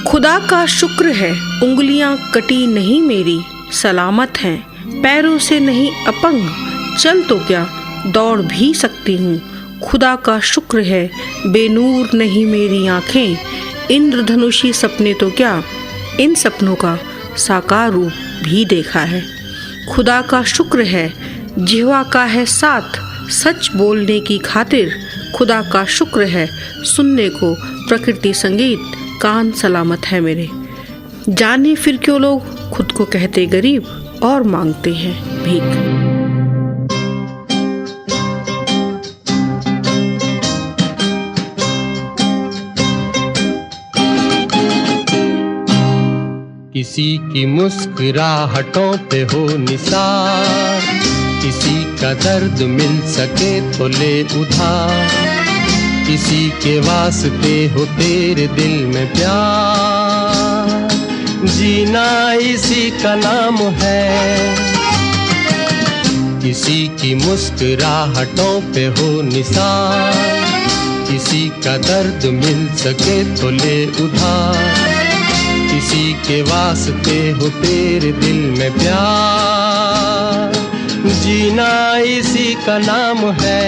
खुदा का शुक्र है उंगलियां कटी नहीं मेरी, सलामत हैं पैरों से नहीं अपंग, चल तो क्या दौड़ भी सकती हूँ। खुदा का शुक्र है बेनूर नहीं मेरी आँखें, इंद्रधनुषी सपने तो क्या इन सपनों का साकार रूप भी देखा है। खुदा का शुक्र है जिह्वा का है साथ सच बोलने की खातिर, खुदा का शुक्र है सुनने को प्रकृति संगीत, कान सलामत है मेरे। जाने फिर क्यों लोग खुद को कहते गरीब और मांगते हैं भीख। किसी की मुस्कुराहटों पे हो निसार, किसी का दर्द मिल सके तो ले उधार, किसी के वास्ते हो तेरे दिल में प्यार, जीना इसी का नाम है। किसी की मुस्कुराहटों पे हो निसार, किसी का दर्द मिल सके तो ले उधार, किसी के वास्ते हो तेरे दिल में प्यार, जीना इसी का नाम है।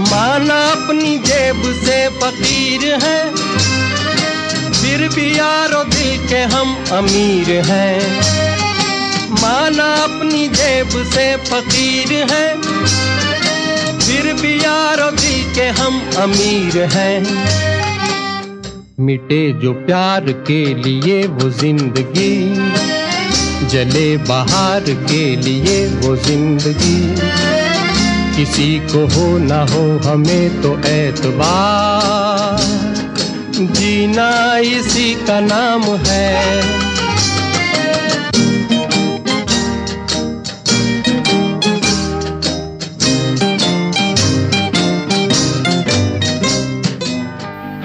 माना अपनी जेब से फकीर है, फिर भी यारो दिल के हम अमीर हैं। माना अपनी जेब से फकीर है, फिर भी यारो दिल के हम अमीर हैं। मिटे जो प्यार के लिए वो जिंदगी, जले बहार के लिए वो जिंदगी, किसी को हो ना हो हमें तो एतबार, जीना इसी का नाम है।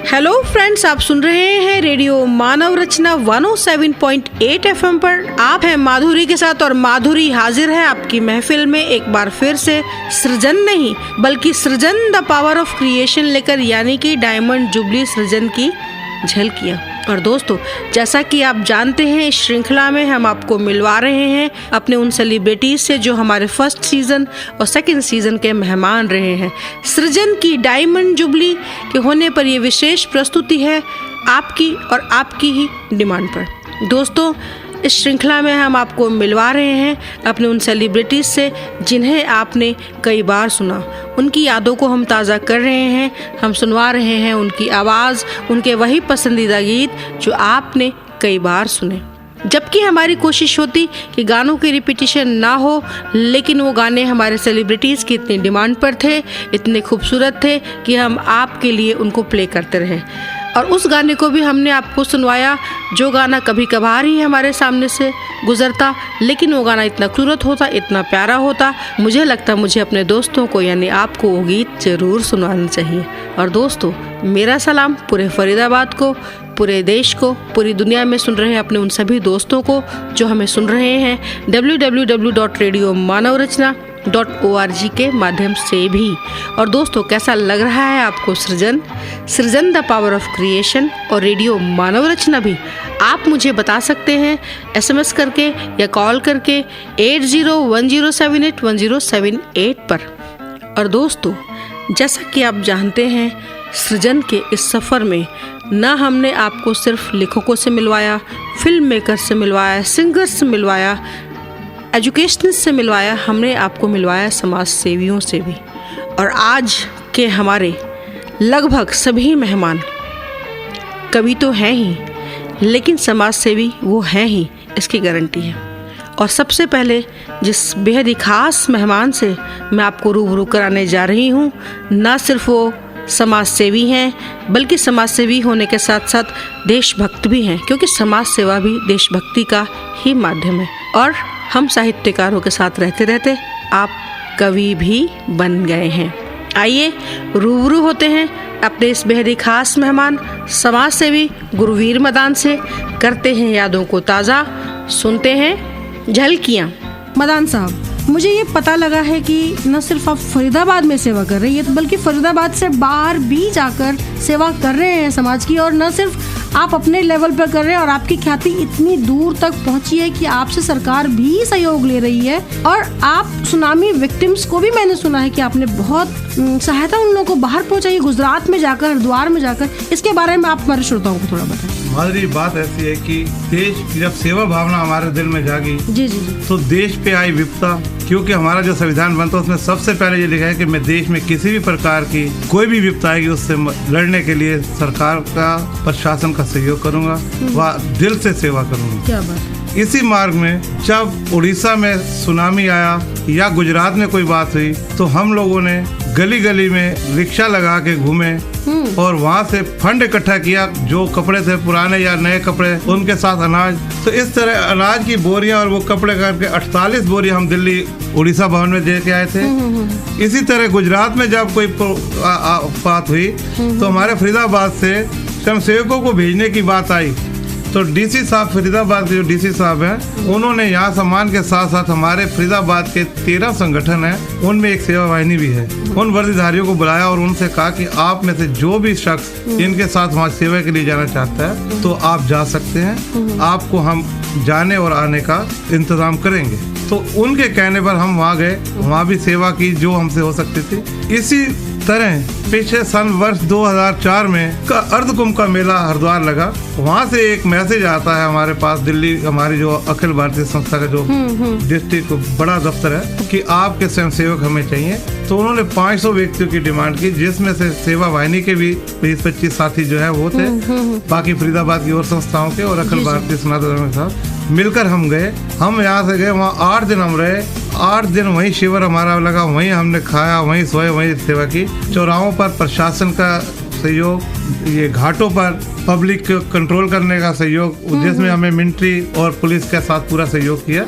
हेलो फ्रेंड्स, आप सुन रहे हैं रेडियो मानव रचना 107.8 FM पर। आप हैं माधुरी के साथ और माधुरी हाजिर है आपकी महफिल में एक बार फिर से सृजन नहीं बल्कि सृजन द पावर ऑफ क्रिएशन लेकर, यानी कि डायमंड जुबली सृजन की झलकियाँ। और दोस्तों, जैसा कि आप जानते हैं, इस श्रृंखला में हम आपको मिलवा रहे हैं अपने उन सेलिब्रिटीज से जो हमारे फर्स्ट सीजन और सेकंड सीजन के मेहमान रहे हैं। सृजन की डायमंड जुबली के होने पर यह विशेष प्रस्तुति है आपकी और आपकी ही डिमांड पर। दोस्तों, इस श्रृंखला में हम आपको मिलवा रहे हैं अपने उन सेलिब्रिटीज से जिन्हें आपने कई बार सुना। उनकी यादों को हम ताज़ा कर रहे हैं, हम सुनवा रहे हैं उनकी आवाज़, उनके वही पसंदीदा गीत जो आपने कई बार सुने। जबकि हमारी कोशिश होती कि गानों की रिपीटिशन ना हो, लेकिन वो गाने हमारे सेलिब्रिटीज़ की इतनी डिमांड पर थे, इतने खूबसूरत थे कि हम आपके लिए उनको प्ले करते रहे। और उस गाने को भी हमने आपको सुनवाया जो गाना कभी कभार ही हमारे सामने से गुजरता, लेकिन वो गाना इतना खूबसूरत होता, इतना प्यारा होता, मुझे लगता मुझे अपने दोस्तों को यानी आपको वो गीत जरूर सुनाना चाहिए। और दोस्तों, मेरा सलाम पूरे फरीदाबाद को, पूरे देश को, पूरी दुनिया में सुन रहे हैं अपने उन सभी दोस्तों को जो हमें सुन रहे हैं www.radiomanavrachna.org के माध्यम से भी। और दोस्तों, कैसा लग रहा है आपको सृजन द पावर ऑफ क्रिएशन और रेडियो मानव रचना भी? आप मुझे बता सकते हैं SMS करके या कॉल करके 8010781078 पर। और दोस्तों, जैसा कि आप जानते हैं, सृजन के इस सफ़र में ना हमने आपको सिर्फ लेखकों से मिलवाया, फिल्म मेकर से मिलवाया, सिंगर्स से मिलवाया, एजुकेशनिस्ट से मिलवाया, हमने आपको मिलवाया समाज सेवियों से भी। और आज के हमारे लगभग सभी मेहमान कवि तो हैं ही, लेकिन समाज सेवी वो हैं ही, इसकी गारंटी है। और सबसे पहले जिस बेहद ही खास मेहमान से मैं आपको रूबरू कराने जा रही हूँ, ना सिर्फ वो समाज सेवी हैं बल्कि समाज सेवी होने के साथ साथ देशभक्त भी हैं, क्योंकि समाज सेवा भी देशभक्ति का ही माध्यम है। और हम साहित्यकारों के साथ रहते रहते आप कवि भी बन गए हैं। आइए रूबरू होते हैं अपने इस बेहद ही खास मेहमान समाज सेवी गुरुवीर मदान से, करते हैं यादों को ताज़ा, सुनते हैं झलकियाँ। मदान साहब, मुझे ये पता लगा है कि न सिर्फ आप फरीदाबाद में सेवा कर रही है, बल्कि फरीदाबाद से बाहर भी जाकर सेवा कर रहे हैं समाज की। और न सिर्फ आप अपने लेवल पर कर रहे हैं और आपकी ख्याति इतनी दूर तक पहुंची है कि आपसे सरकार भी सहयोग ले रही है। और आप सुनामी विक्टिम्स को भी, मैंने सुना है कि आपने बहुत सहायता उन लोगों को बाहर पहुंचाई, गुजरात में जाकर, हरिद्वार में जाकर। इसके बारे में आप हमारे श्रोताओं को थोड़ा बताएं। माधुरी, बात ऐसी है कि देश की जब सेवा भावना हमारे दिल में जागी जी जी जी, तो देश पे आई विपदा, क्योंकि हमारा जो संविधान बनता है उसमें सबसे पहले ये लिखा है कि मैं देश में किसी भी प्रकार की कोई भी विपदा आएगी उससे लड़ने के लिए सरकार का, प्रशासन का सहयोग करूंगा व दिल से सेवा करूंगा। क्या बात है। इसी मार्ग में जब उड़ीसा में सुनामी आया या गुजरात में कोई बात हुई तो हम लोगों ने गली गली में रिक्शा लगा के घूमे और वहाँ से फंड इकट्ठा किया, जो कपड़े थे पुराने या नए कपड़े, उनके साथ अनाज। तो इस तरह अनाज की बोरियां और वो कपड़े करके 48 बोरी हम दिल्ली उड़ीसा भवन में दे के आए थे। इसी तरह गुजरात में जब कोई बात हुई तो हमारे फरीदाबाद से स्वयंसेवकों को भेजने की बात आई, तो डीसी साहब, फरीदाबाद के जो डीसी साहब हैं, उन्होंने यहाँ सम्मान के साथ साथ हमारे फरीदाबाद के 13 संगठन हैं, उनमें एक सेवा वाहिनी भी है, उन वर्दीधारियों को बुलाया और उनसे कहा कि आप में से जो भी शख्स इनके साथ वहाँ सेवा के लिए जाना चाहता है तो आप जा सकते हैं, आपको हम जाने और आने का इंतजाम करेंगे। तो उनके कहने पर हम वहाँ गए, वहाँ भी सेवा की जो हमसे हो सकती थी। इसी तरह पिछले सन वर्ष 2004 में का अर्धकुंभ का मेला हरिद्वार लगा, वहाँ से एक मैसेज आता है हमारे पास, दिल्ली हमारी जो अखिल भारतीय संस्था का जो डिस्ट्रिक्ट बड़ा दफ्तर है, कि आपके स्वयंसेवक हमें चाहिए। तो उन्होंने 500 व्यक्तियों की डिमांड की, जिसमें से सेवा वाहिनी के भी 20-25 साथी जो है वो थे, बाकी फरीदाबाद की और संस्थाओं के और अखिल भारतीय सनातन धर्म के साथ मिलकर हम गए। हम यहाँ से गए, वहाँ 8 दिन हम रहे, 8 दिन वहीं शिविर हमारा लगा, वहीं हमने खाया, वहीं सोए, वहीं सेवा की। चौराहों पर प्रशासन का सहयोग, ये घाटों पर पब्लिक कंट्रोल करने का सहयोग, जिसमें हमें मिलिट्री और पुलिस के साथ पूरा सहयोग किया,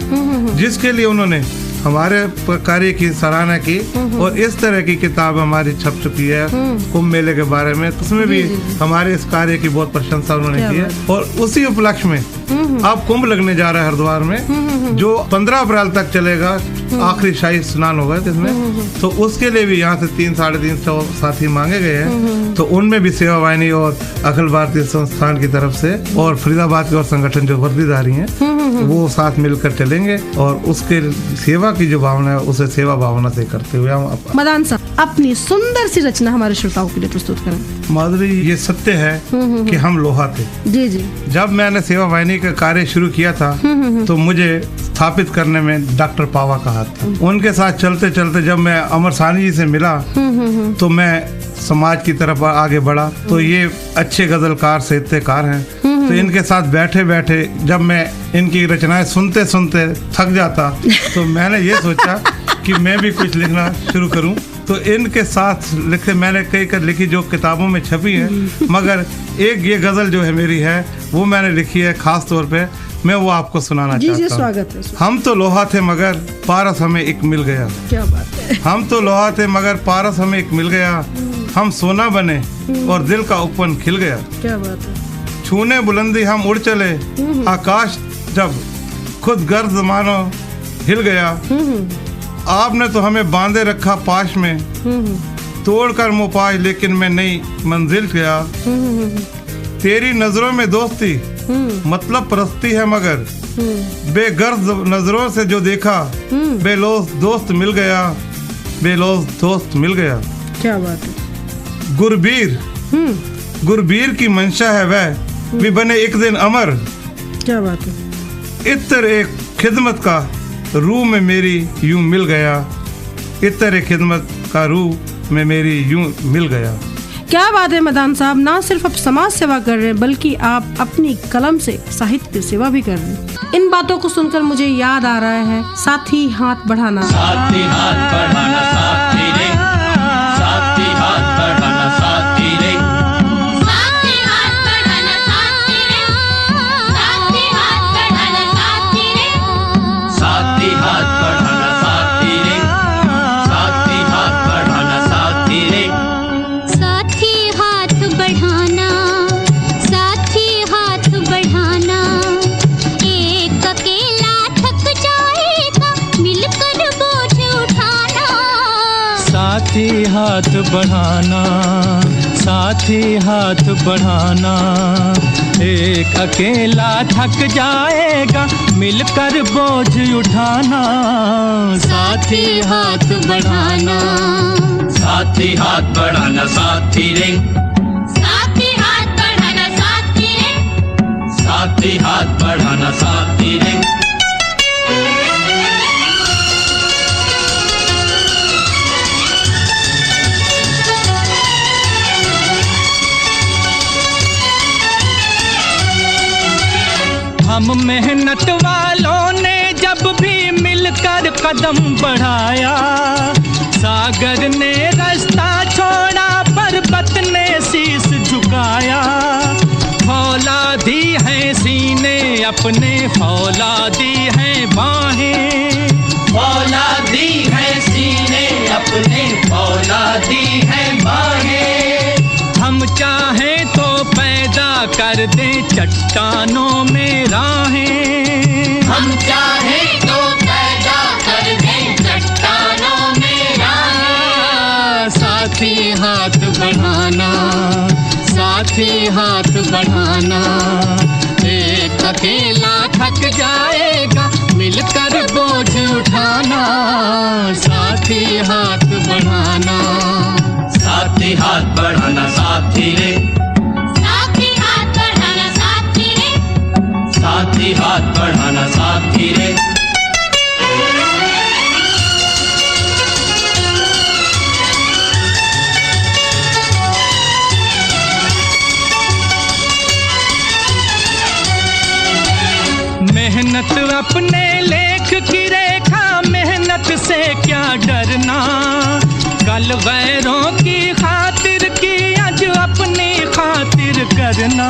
जिसके लिए उन्होंने हमारे कार्य की सराहना की। और इस तरह की किताब हमारी छप चुकी है कुंभ मेले के बारे में, उसमें भी हमारे इस कार्य की बहुत प्रशंसा उन्होंने की है। और उसी उपलक्ष्य में अब कुंभ लगने जा रहा है हरिद्वार में, जो 15 अप्रैल तक चलेगा, आखिरी शाही स्नान होगा जिसमें। तो उसके लिए भी यहाँ से 300-350 साथी मांगे गए हैं, तो उनमें भी सेवा वाहिनी और अखिल भारतीय संस्थान की तरफ से और फरीदाबाद के और संगठन जो वर्दीधारी हैं वो साथ मिलकर चलेंगे और उसके सेवा की जो भावना है उसे सेवा भावना से करते हुए हम मदान साहब अपनी सुंदर सी रचना हमारे श्रोताओं के लिए प्रस्तुत करें। माधुरी, ये सत्य है कि हम लोहा थे। जी जी। जब मैंने सेवा वाहिनी का कार्य शुरू किया था तो मुझे स्थापित करने में डॉक्टर पावा का हाथ था। उनके साथ चलते चलते जब मैं अमर साहनी जी से मिला तो मैं समाज की तरफ आगे बढ़ा। तो ये अच्छे गजलकार, साहित्यकार हैं, तो इनके साथ बैठे बैठे जब मैं इनकी रचनाएं सुनते सुनते थक जाता तो मैंने ये सोचा कि मैं भी कुछ लिखना शुरू करूं। तो इनके साथ लिखे मैंने कई कर लिखी जो किताबों में छपी है, मगर एक ये गजल जो है मेरी है वो मैंने लिखी है खास तौर पे, मैं वो आपको सुनाना चाहता हूँ। स्वागत है। हम तो लोहा थे मगर पारस हमें एक मिल गया। क्या बात है। हम तो लोहा थे मगर पारस हमें एक मिल गया, हम सोना बने और दिल का उपवन खिल गया। क्या बात है। छूने बुलंदी हम उड़ चले, आकाश जब खुद गर्द मानो हिल गया। आपने तो हमें बांधे रखा पाश में, तोड़कर मोपाज लेकिन मैं नई मंजिल गया। तेरी नजरों में दोस्ती मतलब परस्ती है, मगर बेगर्ज नजरों से जो देखा बेलोस दोस्त मिल गया, बेलोस दोस्त मिल गया। क्या बात है। गुरबीर की मंशा है वह भी बने एक दिन अमर। क्या बात है। इतर एक खिदमत का रूह में मेरी यूं मिल गया, इतर एक खिदमत का रूह में मेरी यूं मिल गया। क्या बात है मदान साहब, ना सिर्फ आप समाज सेवा कर रहे हैं बल्कि आप अपनी कलम से साहित्य सेवा भी कर रहे हैं। इन बातों को सुनकर मुझे याद आ रहा है साथी हाथ बढ़ाना, साथी हाथ बढ़ाना, साथी रे, साथी हाथ बढ़ाना, साथी रे, साथी हाथ बढ़ाना, साथी रे, साथी हाथ बढ़ाना, साथी रे, साथी हाथ बढ़ाना, साथी रे, साथी हाथ बढ़ाना, साथी साथी हाथ बढ़ाना, साथी हाथ बढ़ाना। एक अकेला थक जाएगा, मिलकर बोझ उठाना। साथी हाथ बढ़ाना, साथी हाथ बढ़ाना साथी रे, साथी हाथ बढ़ाना साथी रे, साथी हाथ बढ़ाना साथी रे। हम मेहनत वालों ने जब भी मिलकर कदम बढ़ाया, सागर ने रास्ता छोड़ा, पर्वत ने शीश झुकाया। फौलादी है सीने अपने, फौलादी है बाहें, फौलादी है सीने अपने, फौलादी है बाहें। हम चाहें तो पैदा कर दें चट्टानों में राहें। हम चाहें तो पैदा कर दें चट्टानों में राहें। साथी हाथ बढ़ाना, साथी हाथ बढ़ाना। एक अकेला थक जाएगा, मिलकर बोझ उठाना। साथी हाथ बढ़ाना, साथी हाथ बढ़ाना साथी रे, साथी हाथ बढ़ाना साथी रे, साथी हाथ बढ़ाना साथी रे। मेहनत अपने लेख की रेखा, मेहनत से क्या डरना। कल गैरों की खातिर की, आज अपनी खातिर करना।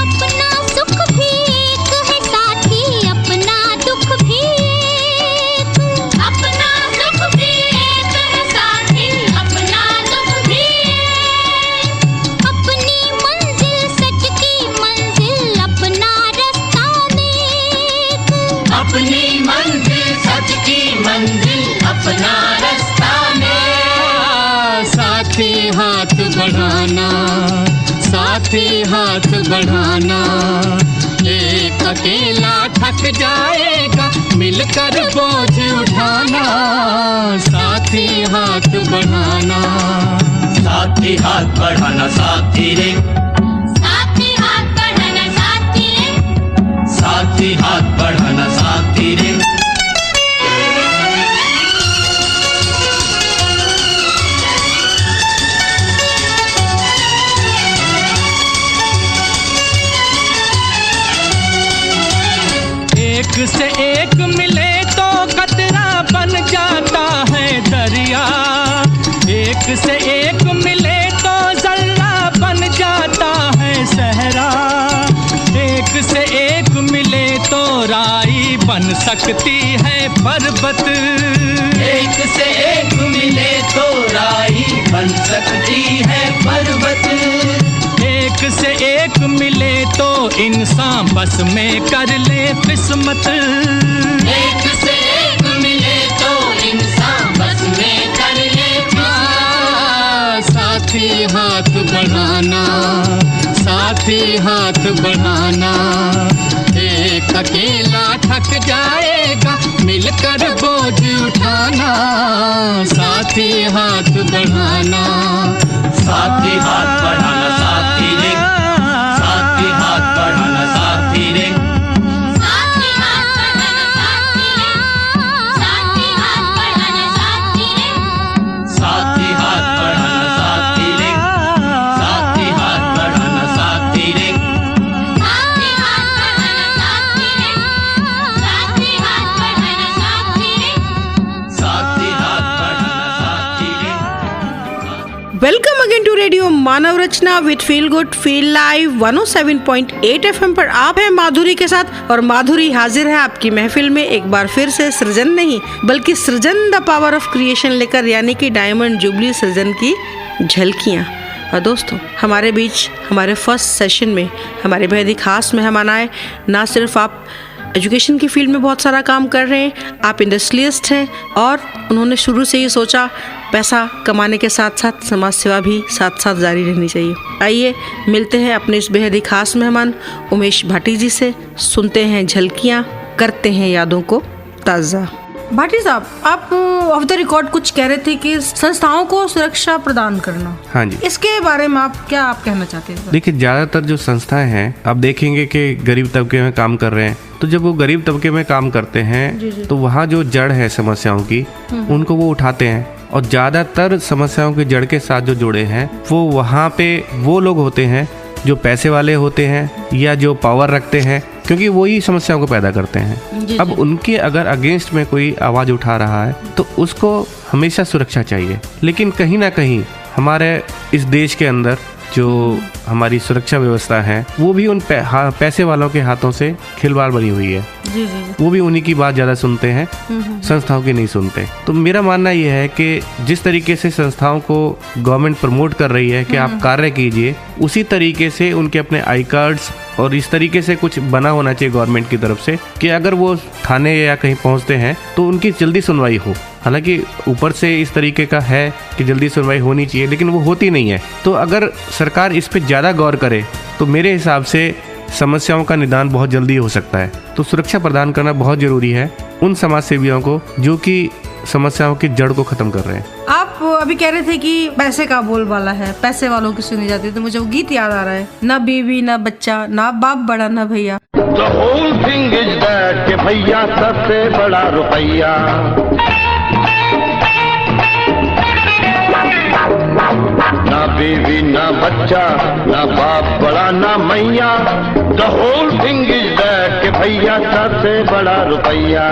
अपना सुख भी एक है साथी, अपना दुख भी एक। अपना सुख भी एक है साथी, अपना दुख भी एक। अपनी मंजिल सच की मंजिल, अपना रास्ता नेक। अपनी मंजिल सच की मंजिल, अपना रास्ता में। साथी हाथ बढ़ाना, साथी हाथ बढ़ाना। एक अकेला थक जाएगा, मिलकर बोझ उठाना। साथी हाथ बढ़ाना, साथी हाथ बढ़ाना साथी रे, साथी हाथ बढ़ाना साथी रे, साथी हाथ बढ़ाना साथी रे। एक से एक मिले तो कतरा बन जाता है दरिया। एक से एक मिले तो जर्रा बन जाता है सहरा। एक से एक मिले तो राई बन सकती है पर्वत। एक से एक मिले तो राई बन सकती है पर्वत। एक से एक मिले तो इंसान बस में कर ले किस्मत। एक से एक मिले तो इंसान बस में कर ले किस्मत। साथी हाथ बढ़ाना, साथी हाथ बढ़ाना। एक अकेला थक जाएगा, मिलकर बोझ उठाना। साथी हाथ बढ़ाना, साथी हाथ बढ़ाना साथी रे, साथी हाथ बढ़ाना साथी रे, साथी हाथ बढ़ाना साथी रे, साथी हाथ बढ़ाना साथी रे, साथी हाथ बढ़ाना साथी रे, साथी हाथ बढ़ाना साथी रे, साथी हाथ बढ़ाना साथी रे, साथी हाथ बढ़ाना साथी रे, साथी हाथ बढ़ाना साथी रे। Welcome again to radio Manav Rachna with feel good feel live 107.8 FM पर आप हैं माधुरी के साथ और माधुरी हाजिर है आपकी महफिल में एक बार फिर से सृजन नहीं बल्कि सृजन द पावर ऑफ क्रिएशन लेकर, यानी कि डायमंड जुबली सृजन की झलकियाँ। और दोस्तों, हमारे बीच हमारे फर्स्ट सेशन में हमारे बेहद ही खास मेहमान आए। ना सिर्फ आप एजुकेशन की फील्ड में बहुत सारा काम कर रहे हैं, आप इंडस्ट्रियलिस्ट हैं और उन्होंने शुरू से ये सोचा पैसा कमाने के साथ साथ समाज सेवा भी साथ साथ जारी रहनी चाहिए। आइए मिलते हैं अपने इस बेहद ही खास मेहमान उमेश भाटी जी से, सुनते हैं झलकियाँ, करते हैं यादों को ताज़ा। भाटी साहब, आप ऑफ द रिकॉर्ड कुछ कह रहे थे कि संस्थाओं को सुरक्षा प्रदान करना। हाँ जी, इसके बारे में आप कहना चाहते हैं? देखिए ज़्यादातर जो संस्थाएं हैं आप देखेंगे कि गरीब तबके में काम कर रहे हैं, तो जब वो गरीब तबके में काम करते हैं तो वहाँ जो जड़ है समस्याओं की उनको वो उठाते हैं, और ज़्यादातर समस्याओं की जड़ के साथ जो जुड़े हैं वो वहाँ पे वो लोग होते हैं जो पैसे वाले होते हैं या जो पावर रखते हैं, क्योंकि वही समस्याओं को पैदा करते हैं। अब उनके अगर अगेंस्ट में कोई आवाज़ उठा रहा है तो उसको हमेशा सुरक्षा चाहिए, लेकिन कहीं ना कहीं हमारे इस देश के अंदर जो हमारी सुरक्षा व्यवस्था है वो भी उन पैसे वालों के हाथों से खिलवाड़ बनी हुई है। वो भी उन्हीं की बात ज़्यादा सुनते हैं, संस्थाओं की नहीं सुनते। तो मेरा मानना यह है कि जिस तरीके से संस्थाओं को गवर्नमेंट प्रमोट कर रही है कि आप कार्य कीजिए, उसी तरीके से उनके अपने आई कार्ड्स और इस तरीके से कुछ बना होना चाहिए गवर्नमेंट की तरफ से कि अगर वो थाने या कहीं पहुंचते हैं तो उनकी जल्दी सुनवाई हो। हालांकि ऊपर से इस तरीके का है कि जल्दी सुनवाई होनी चाहिए, लेकिन वो होती नहीं है। तो अगर सरकार इस पे ज़्यादा गौर करे तो मेरे हिसाब से समस्याओं का निदान बहुत जल्दी हो सकता है। तो सुरक्षा प्रदान करना बहुत ज़रूरी है उन समाज सेवियों को जो कि समस्याओं की जड़ को ख़त्म कर रहे हैं। आप अभी कह रहे थे कि पैसे का बोलबाला है, पैसे वालों की सुनी जाती है, तो मुझे वो गीत याद आ रहा है, ना बीवी ना बच्चा, ना बाप बड़ा ना भैया। The whole thing is that कि भैया सबसे बड़ा रुपया, ना बीवी ना बच्चा, ना बाप बड़ा ना मैया। The whole thing is that कि भैया सबसे बड़ा रुपया।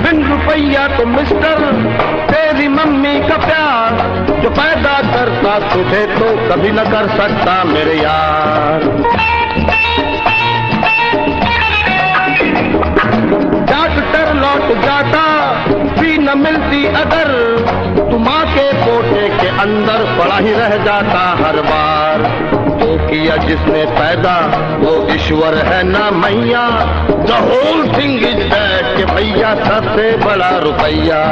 बिन रुपया तो मिस्टर तेरी मम्मी का प्यार जो पैदा करता तुझे तो कभी न कर सकता मेरे यार। डॉक्टर लौट जाता भी न मिलती अगर तू माँ के पोटे के अंदर पड़ा ही रह जाता हर बार। जो किया जिसने पैदा वो ईश्वर है ना मैया। The whole thing is that कि भैया सबसे बड़ा रुपया।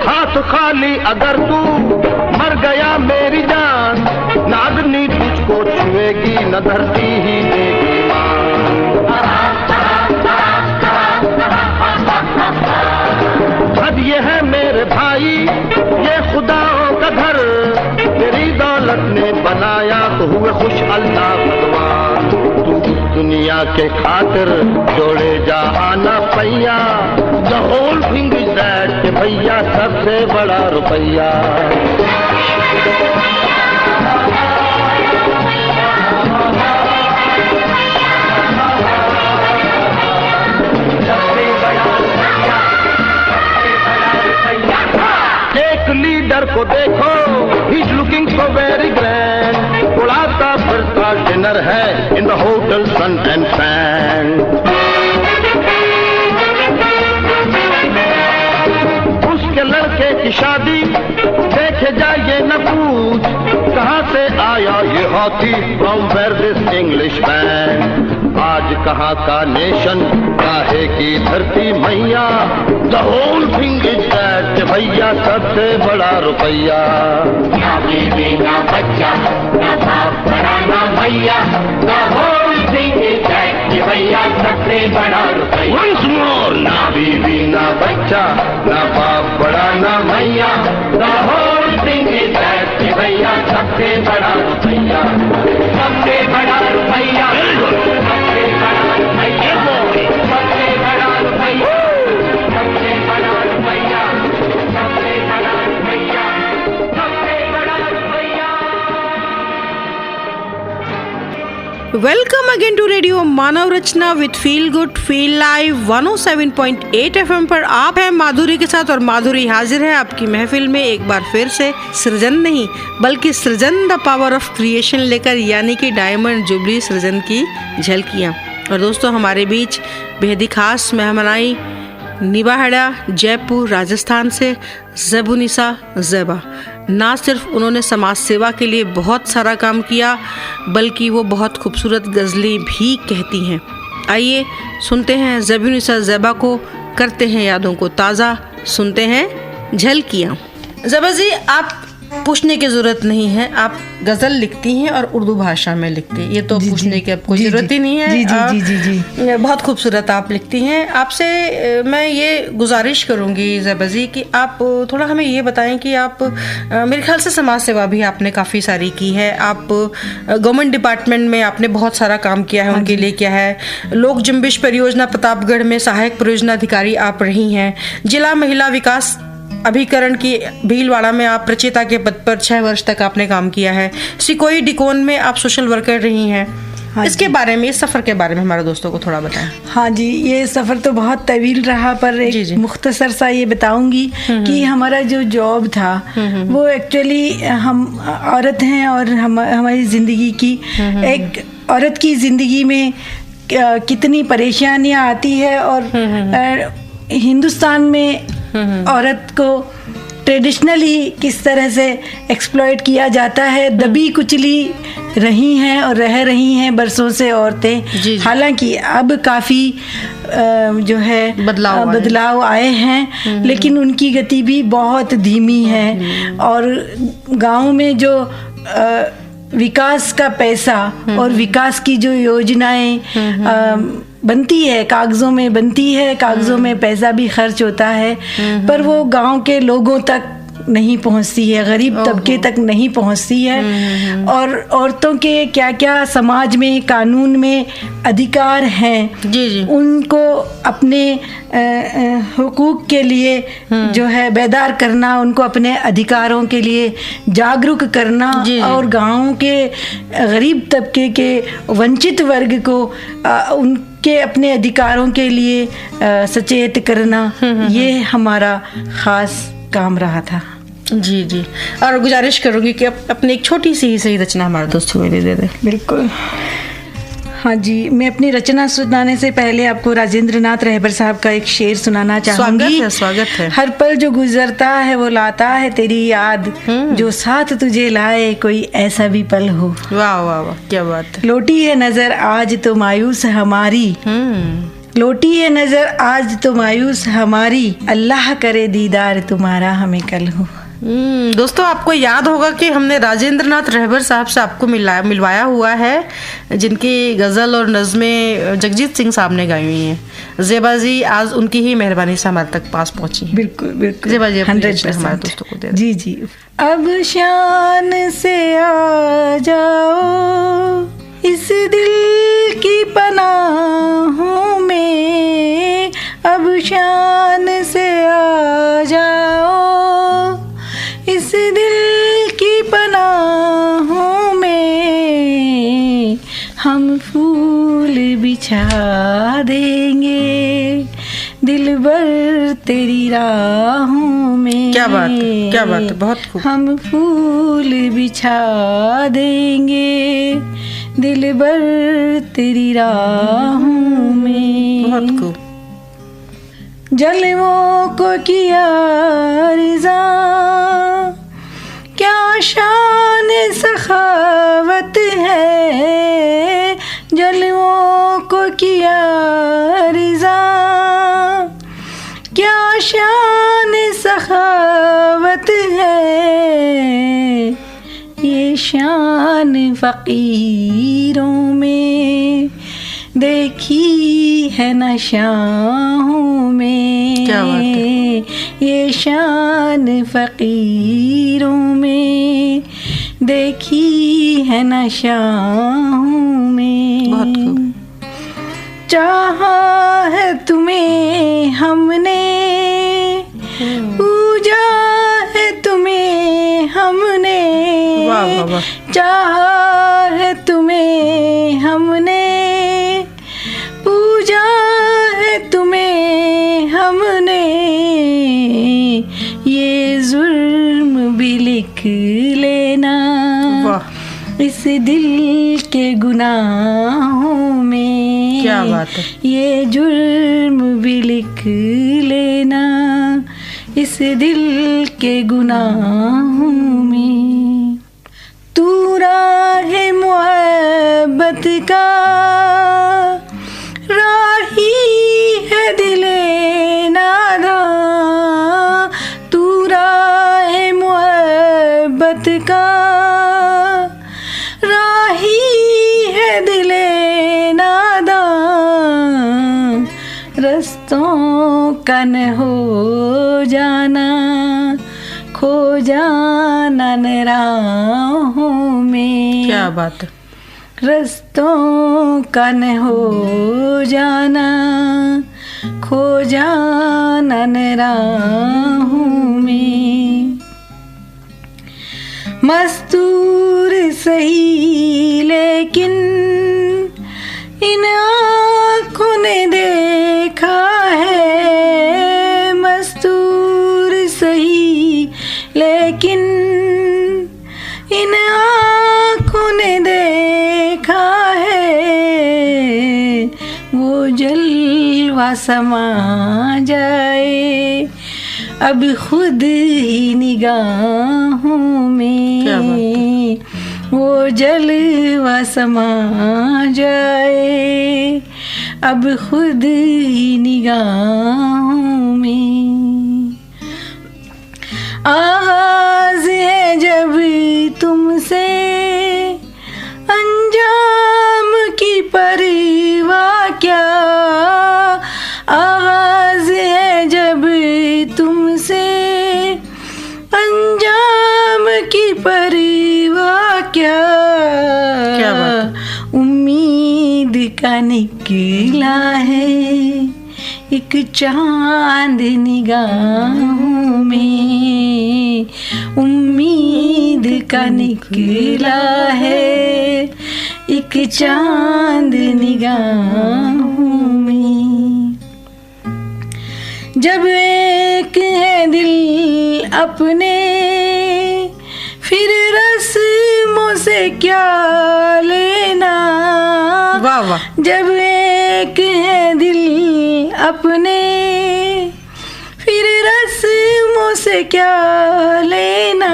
हाथ खाली अगर तू मर गया मेरी जान, न अग्नि तुझको छुएगी न धरती ही देगी मान। अब ये है मेरे भाई ये खुदाओं का घर, तेरी दौलत ने बनाया तो हुए खुश अल्लाह भगवान। तू दुनिया के खातिर जोड़े जा आना पैया। The whole thing is that कि भैया सबसे बड़ा रुपया। एक लीडर को देखो, he's looking so very grand, उड़ाता फिरता डिनर है in the hotel Sun and Sand। उसके लड़के की शादी देखे जाइए न पूछ, कहाँ से आया ये हाथी from where this English man। आज कहाँ का नेशन काहे की धरती मैया। The whole thing is that कि भैया सबसे बड़ा रुपया। ना बीवी ना बच्चा, ना बाप बड़ा ना भैया। The whole thing is that कि भैया सबसे बड़ा रुपया। Once more, ना बीवी ना बच्चा, ना बाप बड़ा ना भैया। The whole thing is that कि भैया सबसे बड़ा रुपया। सबसे बड़ा रुपया। सबसे बड़ा रुपया। सबसे बड़ा रुपया। सबसे बड़ा रुपया। सबसे बड़ा रुपया। सबसे बड़ा रुपया। Welcome again to radio Manav Rachna with feel good feel live 107.8 FM पर आप हैं माधुरी के साथ और माधुरी हाजिर है आपकी महफिल में एक बार फिर से सृजन नहीं बल्कि सृजन द पावर ऑफ क्रिएशन लेकर, यानी कि डायमंड जुबली सृजन की झलकियाँ। और दोस्तों हमारे बीच बेहद ही खास मेहमानाई निबाहड़ा जयपुर राजस्थान से ज़ेबुनिसा ज़ेबा। ना सिर्फ उन्होंने समाज सेवा के लिए बहुत सारा काम किया बल्कि वो बहुत खूबसूरत गज़लें भी कहती हैं। आइए सुनते हैं ज़ेबुनिसा ज़ेबा को, करते हैं यादों को ताज़ा, सुनते हैं झलकियाँ। ज़ेबा जी, आप पूछने की ज़रूरत नहीं है, आप गज़ल लिखती हैं और उर्दू भाषा में लिखती हैं, ये तो पूछने की आपको ज़रूरत ही नहीं है। जी। बहुत खूबसूरत आप लिखती हैं। आपसे मैं ये गुजारिश करूँगी ज़ेबा जी कि आप थोड़ा हमें ये बताएं कि आप मेरे ख्याल से समाज सेवा भी आपने काफ़ी सारी की है। आप गवर्नमेंट डिपार्टमेंट में आपने बहुत सारा काम किया है, उनके लिए किया है। लोक जुम्बिश परियोजना प्रतापगढ़ में सहायक परियोजना अधिकारी आप रही हैं। जिला महिला विकास अभिकरण की भीलवाड़ा में आप प्रचेता के पद पर 6 वर्ष तक आपने काम किया है। सिकोई डिकोन में आप सोशल वर्कर रही हैं। इसके बारे में, इस सफ़र के बारे में हमारे दोस्तों को थोड़ा बताएं। हाँ जी, ये सफ़र तो बहुत तवील रहा, पर एक मुख्तसर सा ये बताऊंगी कि हमारा जो जॉब था वो एक्चुअली, हम औरत हैं और हमारी ज़िंदगी की, एक औरत की ज़िंदगी में कितनी परेशानियाँ आती है और हिंदुस्तान में औरत को ट्रेडिशनली किस तरह से एक्सप्लॉइट किया जाता है, दबी कुचली रही हैं और रह रही हैं बरसों से औरतें। हालांकि अब काफ़ी जो है बदलाव आए हैं, लेकिन उनकी गति भी बहुत धीमी है। और गांव में जो विकास का पैसा और विकास की जो योजनाएं बनती है, कागज़ों में बनती है, कागज़ों में पैसा भी खर्च होता है, पर वो गांव के लोगों तक नहीं पहुंचती है, गरीब तबके तक नहीं पहुंचती है। और औरतों के क्या क्या समाज में, कानून में अधिकार हैं, उनको अपने हुकूक के लिए जो है बेदार करना, उनको अपने अधिकारों के लिए जागरूक करना और गाँव के गरीब तबके के वंचित वर्ग को उनके अपने अधिकारों के लिए सचेत करना, ये हमारा ख़ास काम रहा था। जी। और गुजारिश करूँगी कि अपनी एक छोटी सी ही सही रचना हमारे दोस्तों को दे दें। बिल्कुल। हाँ जी, मैं अपनी रचना सुनाने से पहले आपको राजेंद्र नाथ रहबर साहब का एक शेर सुनाना चाहूंगी। स्वागत है। हर पल जो गुजरता है वो लाता है तेरी याद, जो साथ तुझे लाए कोई ऐसा भी पल हो। वाह वाह वाह, क्या बात है। लोटी है नजर आज तो मायूस हमारी, लोटी है नजर आज तो मायूस हमारी, अल्लाह करे दीदार तुम्हारा हमें कल हो। दोस्तों, आपको याद होगा कि हमने राजेंद्र नाथ रहबर साहब से आपको मिलवाया हुआ है, जिनकी गज़ल और नज़में जगजीत सिंह साहब ने गाई हुई हैं। ज़ेबा जी आज उनकी ही मेहरबानी से हमारे तक पास पहुंची। बिल्कुल बिल्कुल, ज़ेबा जी 100% हमारे दोस्तों को दे। जी। अब शान से आ जाओ इस दिल की पनाहों में, अब शान से आ जाओ इस दिल की पनाहों में, हम फूल बिछा देंगे दिलबर तेरी राहों में। क्या बात है, क्या बात है, बहुत खूब। हम फूल बिछा देंगे दिलबर तेरी राहों में। बहुत खूब। जलवों को किया रिज़ा, क्या शान सखावत है, जलवों को किया रिज़ा, क्या शान सखावत है, ये शान फ़कीरों में देखी है न शाहों में। क्या बात है। ये शान फ़कीरों में देखी है न शाहों में। बहुत खूब। चाहा है तुम्हें हमने, पूजा है तुम्हें हमने, वाह वाह वाह। चाहा है तुम्हें हमने पूजा है तुम्हें हमने, ये जुर्म भी लिख लेना इस दिल के गुनाहों में। क्या बात है। ये जुर्म भी लिख लेना इस दिल के गुनाहों में। तू राहे मोहब्बत का राही है दिले नादा, तू राहे मोहब्बत का राही है दिले नादा, रस्तों का न हो जाना, खो जाना न राहों में। क्या बात है। रस्तों का न हो जाना, खो जाना न राहों में। मस्तूर सही लेकिन इन आँखों ने देखा है, मस्तूर सही लेकिन इन आँखों ने देखा है, वो जलवा समा जाए अब खुद ही निगाहों में, वो जलवा समा जाए अब खुद ही निगाहों में। आगाज़ है जब तुमसे अंजाम की परवाह क्या, आगाज़ है जब तुमसे अंजाम की परवाह क्या, क्या बात। उम्मीद का निकला है एक चांद निगाहों में, उम्मीद का निकला है एक चांद निगाहों में। जब एक है दिल अपने फिर रस्मों से क्या लेना, वाह वाह। जब एक है दिल अपने फिर रस्मों से क्या लेना,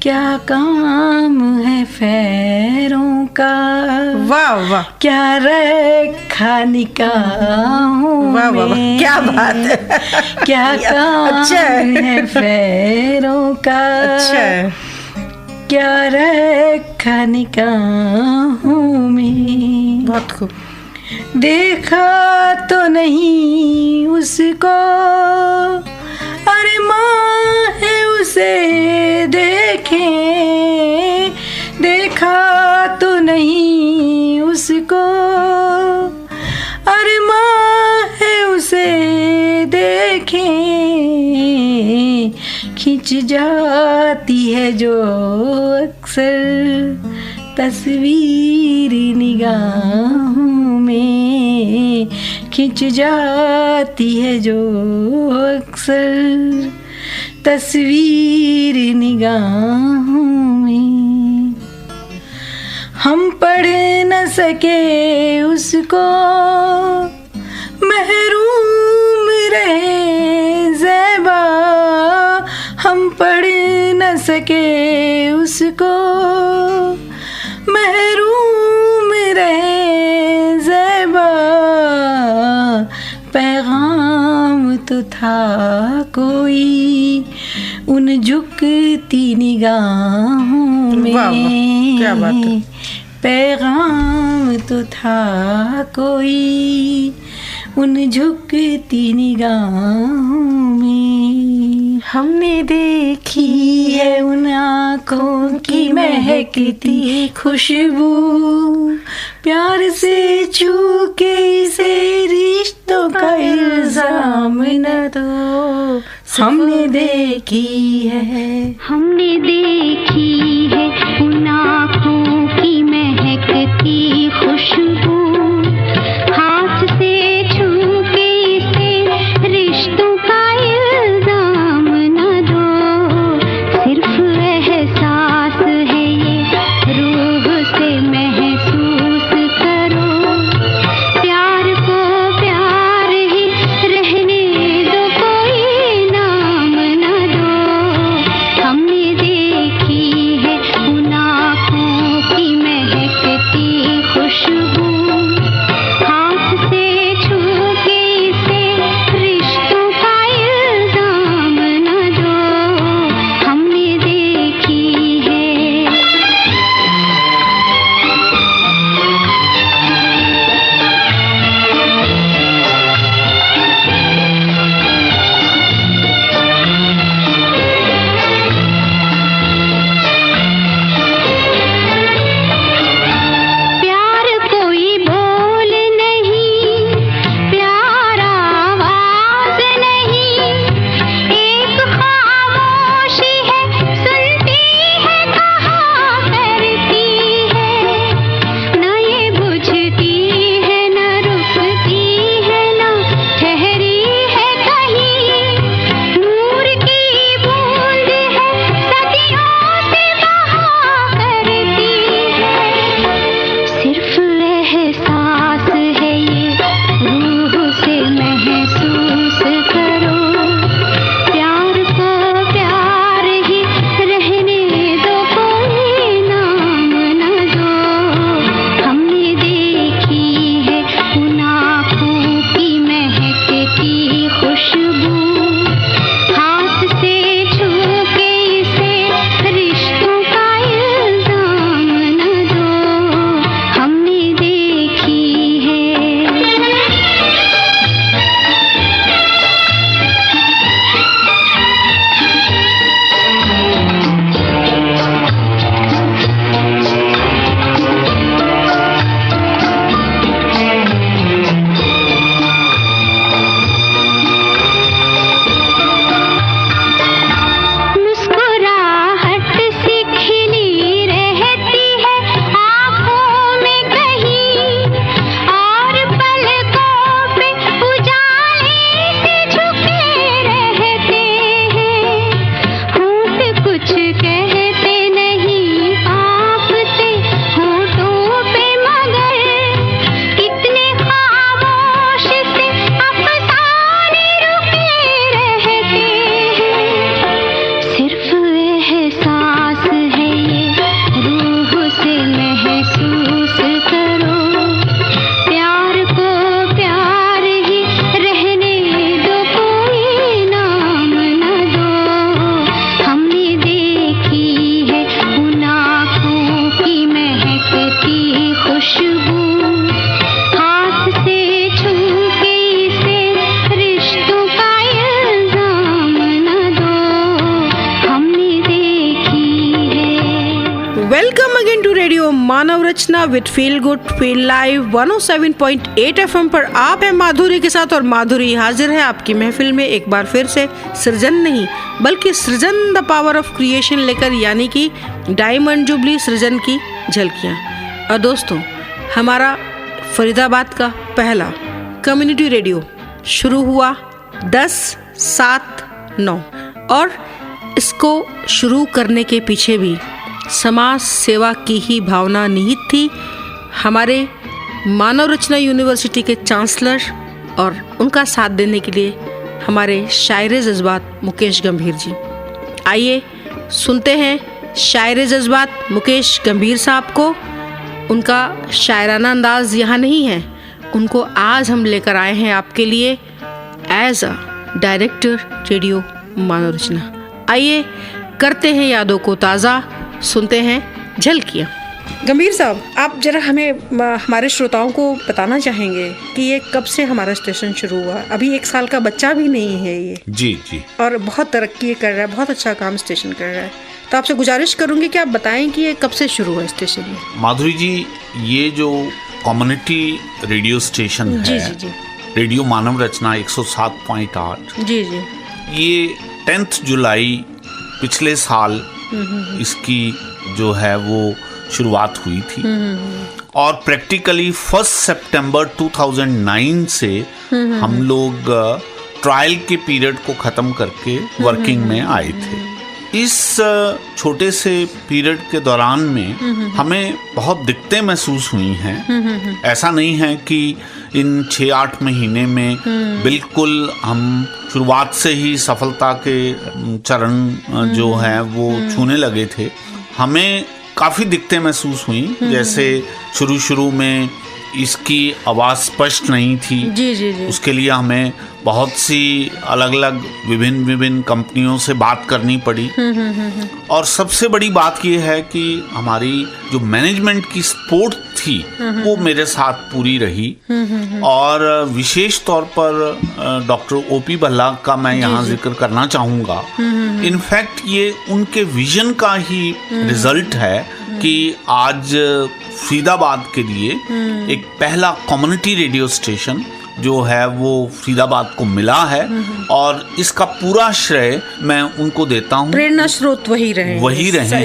क्या काम है फेरों का, वाह वाह। क्या रखा निकाहों वाह वाह वाह, में, क्या बात है। क्या काम अच्छा है फेरों का, अच्छा है। क्या रखा निकाहों में। बहुत खूब। देखा तो नहीं उसको अरे माँ है उसे देखें, देखा तो नहीं उसको अरे माँ है उसे देखें, खिंच जाती है जो अक्सर तस्वीर निगाहों में, खिंच जाती है जो अक्सर तस्वीर निगाहों में। हम पढ़ न सके उसको महरूम रहे ज़ैबा, हम पढ़ न सके उसको महरूम रहे ज़ैबा, पैगाम तो था कोई उन झुकती निगाहों में। वाह वाह, क्या बात है। पैगाम तो था कोई उन झुकती निगाहों में। हमने देखी है उन आँखों की महकती खुशबू, प्यार से छू के इसे रिश्तों का इल्जाम न दो। हमने देखी है, हमने देखी है उन आँखों की खुशबू, हाथ से छू के इसे रिश्तों का इल्जाम न दो, सिर्फ एहसास है ये, रूह से महसूस करो, प्यार को प्यार ही रहने दो, कोई नाम न दो। हमने देखी है उन आँखों की महकती खुशबू, हाथ से छू के इसे रिश्तों का इल्जाम न दो, हमने देखी है। प्यार कोई बोल नहीं, प्यार आवाज नहीं, एक खामोशी है, सुनती है, कहा करती है, न ये बुझती है, न रुकती है, न ठहरी है कहीं, नूर की बूंद है, सदियों से बहा करती है, सिर्फ एहसास है ये, रूह से महसूस करो, प्यार को प्यार ही रहने दो, कोई नाम न दो। हमने देखी है उन आँखों की महकती खुशबू, हाथ से छू के इसे रिश्तों का इल्जाम न दो, हमने देखी है। मुस्कुराहट सी खिली रहती है आँखों में कहीं, और पलकों पे उजाले से झुके रहते हैं, होंठ कुछ कहते नहीं, कांपते होठों पे, मगर कितने खामोश से अफसाने रुके रहते हैं, सिर्फ एहसास है ये, रूह से महसूस करो, प्यार को प्यार ही रहने दो, कोई नाम न दो। हमने देखी है उन आँखों की महकती खुशबू, हाथ से छू के इसे रिश्तों का इल्जाम न दो, हमने देखी है। Welcome again to radio Manav Rachna with feel good feel live 107.8 FM पर आप हैं माधुरी के साथ, और माधुरी हाजिर है आपकी महफिल में एक बार फिर से सृजन नहीं बल्कि सृजन द पावर ऑफ क्रिएशन लेकर, यानी कि डायमंड जुबली सृजन की झलकियाँ। और दोस्तों, हमारा फरीदाबाद का पहला कम्युनिटी रेडियो शुरू हुआ 10/7/9, और इसको शुरू करने के पीछे भी समाज सेवा की ही भावना निहित थी। हमारे मानव रचना यूनिवर्सिटी के चांसलर और उनका साथ देने के लिए हमारे शायरे जज्बात मुकेश गंभीर जी। आइए सुनते हैं शायरे जज्बात मुकेश गंभीर साहब को। उनका शायराना अंदाज यहाँ नहीं है, उनको आज हम लेकर आए हैं आपके लिए as a director radio Manav रचना। आइए करते हैं यादों को ताज़ा, सुनते हैं झलकियाँ। गंभीर साहब, आप जरा हमें हमारे श्रोताओं को बताना चाहेंगे कि ये कब से हमारा स्टेशन शुरू हुआ? अभी 1 साल का बच्चा भी नहीं है ये। जी जी। और बहुत तरक्की कर रहा है, बहुत अच्छा काम स्टेशन कर रहा है। तो आपसे गुजारिश करूंगी कि आप बताएं कि ये कब से शुरू हुआ स्टेशन में। माधुरी जी, ये जो कम्युनिटी रेडियो स्टेशन है, जी जी जी, रेडियो मानव रचना 107.8, जी जी, ये 10 जुलाई पिछले साल इसकी जो है वो शुरुआत हुई थी। और प्रैक्टिकली 1 सितंबर 2009 से हम लोग ट्रायल के पीरियड को ख़त्म करके वर्किंग में आए थे। इस छोटे से पीरियड के दौरान में हमें बहुत दिक्कतें महसूस हुई हैं। ऐसा नहीं है कि इन 6-8 महीने में बिल्कुल हम शुरुआत से ही सफलता के चरण जो है वो छूने लगे थे। हमें काफ़ी दिक्कतें महसूस हुई, जैसे शुरू में इसकी आवाज़ स्पष्ट नहीं थी। जी। उसके लिए हमें बहुत सी अलग विभिन्न कंपनियों से बात करनी पड़ी। और सबसे बड़ी बात ये है कि हमारी जो मैनेजमेंट की सपोर्ट थी वो मेरे साथ पूरी रही। और विशेष तौर पर डॉक्टर ओपी भल्ला का मैं यहाँ जिक्र करना चाहूँगा। इनफैक्ट ये उनके विजन का ही रिजल्ट है कि आज फरीदाबाद के लिए एक पहला कम्युनिटी रेडियो स्टेशन जो है वो फरीदाबाद को मिला है। और इसका पूरा श्रेय मैं उनको देता हूँ। प्रेरणा स्रोत वही रहे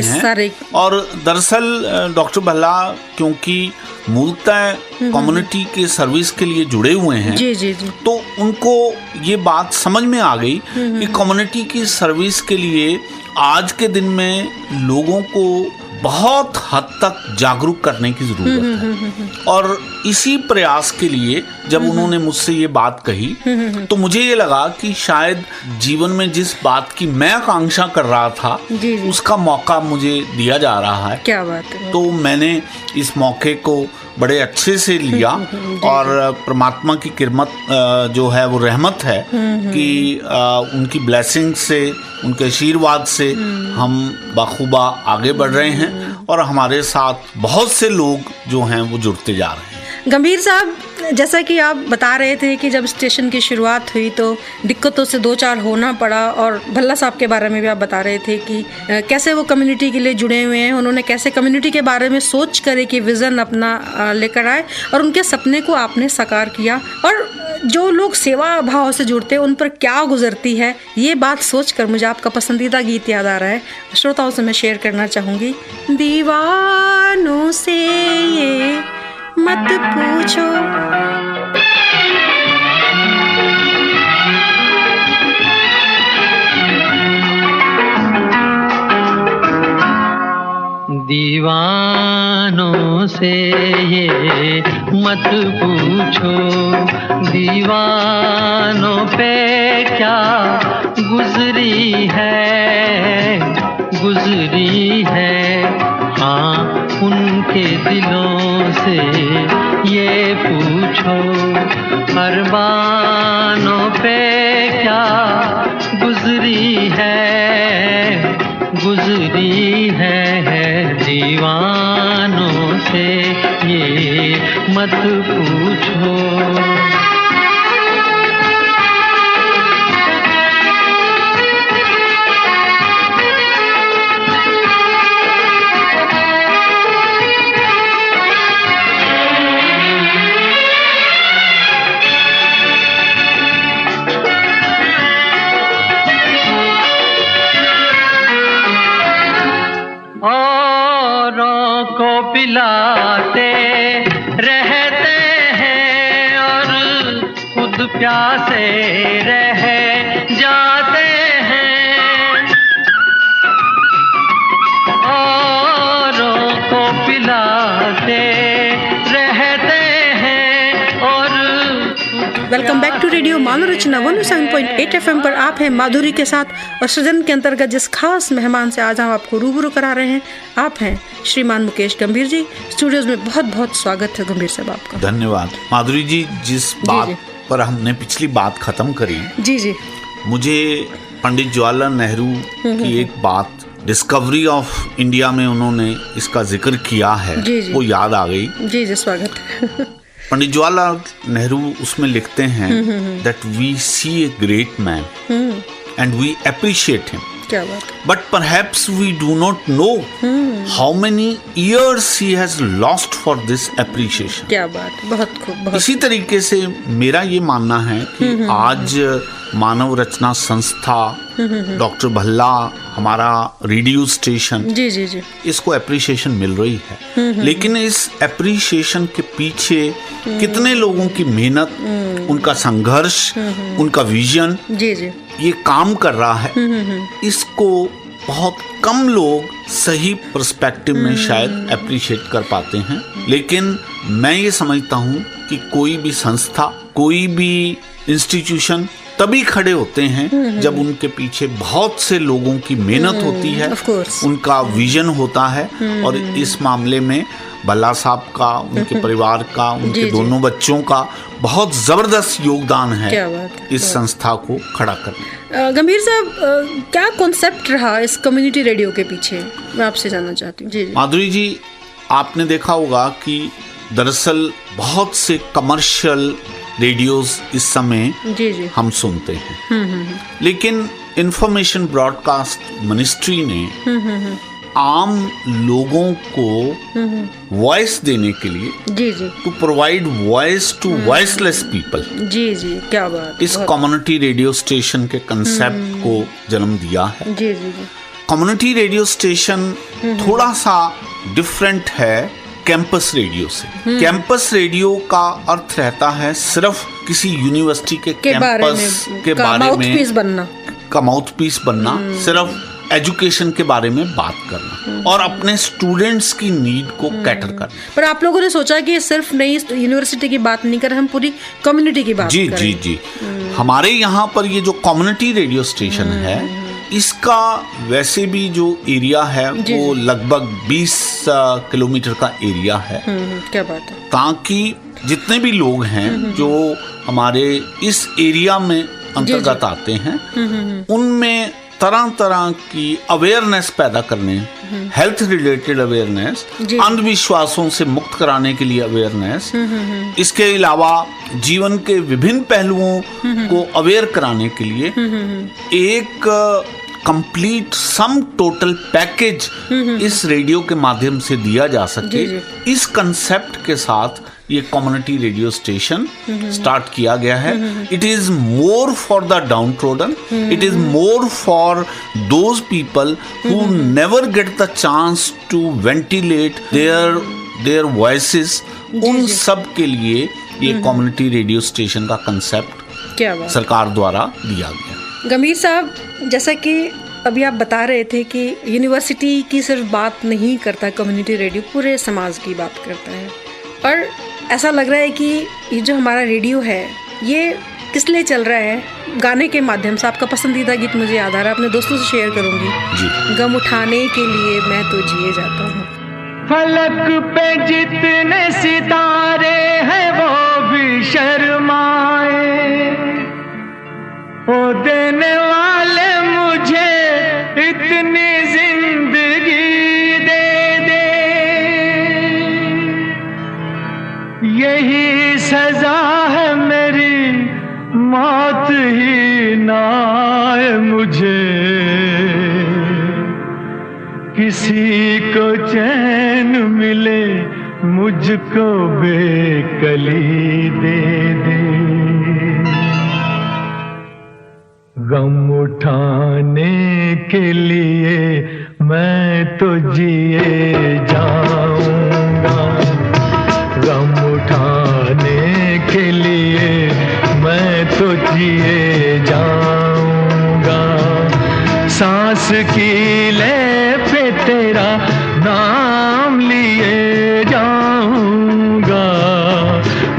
हैं। और दरअसल डॉक्टर भल्ला क्योंकि मूलतः कम्युनिटी के सर्विस के लिए जुड़े हुए हैं, जी। तो उनको ये बात समझ में आ गई कि कम्युनिटी की सर्विस के लिए आज के दिन में लोगों को बहुत हद तक जागरूक करने की जरूरत है। और इसी प्रयास के लिए जब उन्होंने मुझसे ये बात कही तो मुझे ये लगा कि शायद जीवन में जिस बात की मैं आकांक्षा कर रहा था उसका मौका मुझे दिया जा रहा है। क्या बात है। तो मैंने इस मौके को बड़े अच्छे से लिया और परमात्मा की किरमत जो है वो रहमत है कि उनकी ब्लेसिंग से, उनके आशीर्वाद से हम बखूबा आगे बढ़ रहे हैं और हमारे साथ बहुत से लोग जो हैं वो जुड़ते जा रहे हैं। गंभीर साहब, जैसा कि आप बता रहे थे कि जब स्टेशन की शुरुआत हुई तो दिक्कतों से 2-4 होना पड़ा, और भल्ला साहब के बारे में भी आप बता रहे थे कि कैसे वो कम्युनिटी के लिए जुड़े हुए हैं, उन्होंने कैसे कम्युनिटी के बारे में सोच कर कि विज़न अपना लेकर आए और उनके सपने को आपने साकार किया। और जो लोग सेवा भाव से जुड़ते हैं उन पर क्या गुजरती है, ये बात सोचकर मुझे आपका पसंदीदा गीत याद आ रहा है, श्रोताओं से मैं शेयर करना चाहूँगी। दीवानों से ये मत पूछो, दीवानों से ये मत पूछो, दीवानों पे क्या गुजरी है, हाँ उनके दिलों से ये पूछो, अरमानों पे क्या गुजरी है, दीवानों से ये मत पूछो। औरों को पिलाते रहते हैं और खुद प्यासे रह जाते हैं, औरों को पिलाते रहते हैं और welcome back to radio Manav Rachna 107.8 FM पर आप हैं माधुरी के साथ। और सृजन के अंतर्गत जिस खास मेहमान से आज हम आपको रूबरू करा रहे हैं, आप हैं श्रीमान मुकेश गंभीर जी। स्टूडियोज में बहुत बहुत स्वागत है गंभीर साहब आपका। धन्यवाद माधुरी जी। जिस बात पर हमने पिछली बात खत्म करी, जी मुझे पंडित जवाहरलाल नेहरू की एक बात, डिस्कवरी ऑफ इंडिया में उन्होंने इसका जिक्र किया है, वो याद आ गई। जी स्वागत है। पंडित जवाहरलाल नेहरू उसमें लिखते हैं that we see a great man and we appreciate him. क्या बात। But perhaps we do not know how many years he has lost for this appreciation. क्या बात, बहुत खूब। इसी तरीके से मेरा ये मानना है कि आज मानव रचना संस्था, डॉक्टर भल्ला, हमारा रेडियो स्टेशन, जी जी जी, इसको एप्रिसिएशन मिल रही है। लेकिन इस एप्रिसिएशन के पीछे कितने लोगों की मेहनत, उनका संघर्ष, उनका विजन, जी जी, ये काम कर रहा है, इसको बहुत कम लोग सही पर्सपेक्टिव में शायद एप्रिशिएट कर पाते हैं। लेकिन मैं ये समझता हूँ कि कोई भी संस्था, कोई भी इंस्टीट्यूशन तभी खड़े होते हैं जब उनके पीछे बहुत से लोगों की मेहनत होती है, of course, उनका विजन होता है। और इस मामले में भल्ला साहब का, उनके परिवार का, उनके जी, दोनों बच्चों का बहुत जबरदस्त योगदान है क्या बात है, इस संस्था को खड़ा करने। गंभीर साहब, क्या कॉन्सेप्ट रहा इस कम्युनिटी रेडियो के पीछे, मैं आपसे जानना चाहती हूँ। जी जी, माधुरी जी, आपने देखा होगा कि दरअसल बहुत से कमर्शियल रेडियोस इस समय जी जी, हम सुनते हैं, लेकिन इंफॉर्मेशन ब्रॉडकास्ट मिनिस्ट्री ने आम लोगों को वॉइस देने के लिए, जी जी, to provide voice to voiceless people, जी जी, क्या बात, इस कम्युनिटी रेडियो स्टेशन के कंसेप्ट को जन्म दिया है। जी जी जी, कम्युनिटी रेडियो स्टेशन थोड़ा सा डिफरेंट है कैंपस रेडियो से। कैंपस रेडियो का अर्थ रहता है सिर्फ किसी यूनिवर्सिटी के कैंपस के बारे में बनना, का माउथ पीस बनना, सिर्फ एजुकेशन के बारे में बात करना और अपने स्टूडेंट्स की नीड को कैटर करना। पर आप लोगों ने सोचा कि सिर्फ नई यूनिवर्सिटी की बात नहीं कर, हम पूरी कम्युनिटी की बात जी करें। जी जी, हमारे यहाँ पर ये जो कम्युनिटी रेडियो स्टेशन है, इसका वैसे भी जो एरिया है वो लगभग 20 किलोमीटर का एरिया है। क्या बात है, ताकि जितने भी लोग हैं जो हमारे इस एरिया में अंतर्गत आते हैं, उनमें तरह तरह की अवेयरनेस पैदा करने, हेल्थ रिलेटेड अवेयरनेस, अंधविश्वासों से मुक्त कराने के लिए अवेयरनेस, इसके अलावा जीवन के विभिन्न पहलुओं को अवेयर कराने के लिए एक कंप्लीट सम टोटल पैकेज इस रेडियो के माध्यम से दिया जा सके, इस कंसेप्ट के साथ ये कम्युनिटी रेडियो स्टेशन स्टार्ट किया गया है। It is more for the downtrodden, it is more for those people who never get the chance to ventilate their voices. उन सब के लिए ये कम्युनिटी रेडियो स्टेशन का कंसेप्ट क्या बात, सरकार द्वारा दिया गया। गंभीर साहब, जैसा कि अभी आप बता रहे थे कि यूनिवर्सिटी की सिर्फ बात नहीं करता कम्युनिटी रेडियो, पूरे समाज की बात करता है। और ऐसा लग रहा है कि ये जो हमारा रेडियो है ये किस लिए चल रहा है, गाने के माध्यम से। आपका पसंदीदा गीत मुझे याद आ रहा है, अपने दोस्तों से शेयर करूंगी जी। गम उठाने के लिए मैं तो जिए जाता हूँ। फलक पे जितने सितारे हैं वो भी शर्माए, ओ देने वाले मुझे इतनी जिंदगी दे दे, यही सजा है मेरी, मौत ही ना आए मुझे, किसी को चैन मिले मुझको बेकली दे दे, गम उठाने के लिए मैं तो जिए जाऊंगा, गम उठाने के लिए मैं तो जिए जाऊंगा, सांस की ले पे तेरा नाम लिए जाऊंगा,